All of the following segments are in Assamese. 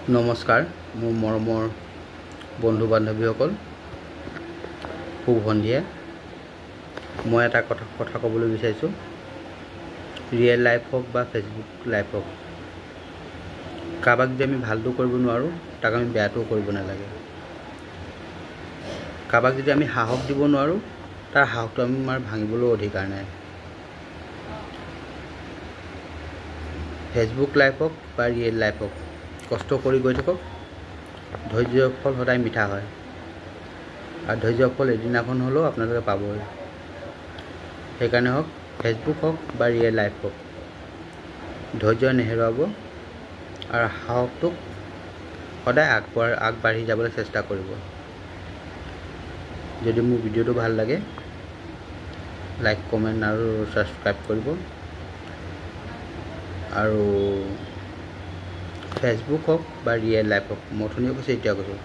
নমস্কাৰ মোৰ মৰমৰ বন্ধু বান্ধৱীসকল খুব সন্ধিয়া মই এটা কথা ক'বলৈ বিচাৰিছোঁ ৰিয়েল লাইফ হওক বা ফেচবুক লাইফ হওক কাবাক যদি আমি ভালটো কৰিব নোৱাৰো তাক আমি বেয়াটো কৰিব নালাগে কাবাক যদি আমি সাহস দিব নোৱাৰো তাৰ সাহসটো আমাৰ ভাঙিবলৈ অধিকাৰ নাই ফেচবুক লাইফ হওক বা ৰিয়েল লাইফ হওক কষ্ট কৰি গৈ থাকক ধৈৰ্যৰ ফল সদায় মিঠা হয় আৰু ধৈৰ্যৰ ফল এদিনাখন হলেও আপোনালোকে পাবই সেইকাৰণে হওক ফেচবুক হওক বা ৰিয়েল লাইফ হওক ধৈৰ্য নেহেৰুৱাব আৰু সাহসটোক সদায় আগবাঢ়ি যাবলৈ চেষ্টা কৰিব যদি মোৰ ভিডিঅ'টো ভাল লাগে লাইক কমেন্ট আৰু সাবস্ক্ৰাইব কৰিব আৰু ফেচবুক হওক বা ৰিয়েল লাইফ হওক মই অথনিও কৈছোঁ এতিয়া কৈছোঁ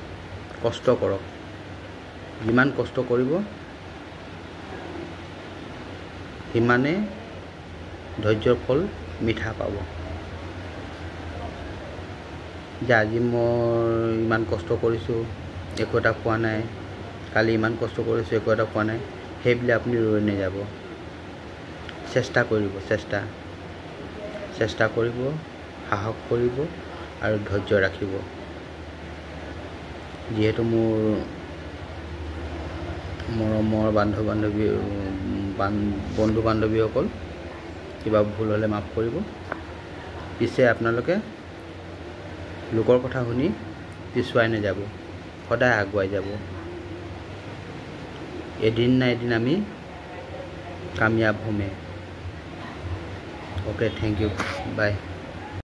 কষ্ট কৰক যিমান কষ্ট কৰিব সিমানে ধৈৰ্যৰ ফল মিঠা পাব যে আজি মই ইমান কষ্ট কৰিছোঁ একো এটা পোৱা নাই কালি ইমান কষ্ট কৰিছোঁ একো এটা পোৱা নাই সেইবুলি আপুনি ৰৈ নাযাব চেষ্টা কৰিব চেষ্টা কৰিব সাহস কৰিব আৰু ধৈৰ্য ৰাখিব যিহেতু মোৰ মৰমৰ বন্ধু বান্ধৱীসকল কিবা ভুল হ'লে মাফ কৰিব পিছে আপোনালোকে লোকৰ কথা শুনি পিছুৱাই নাযাব সদায় আগুৱাই যাব এদিন না এদিন আমি কামিয়াব হ'মেই ওকে থ্যাংক ইউ বাই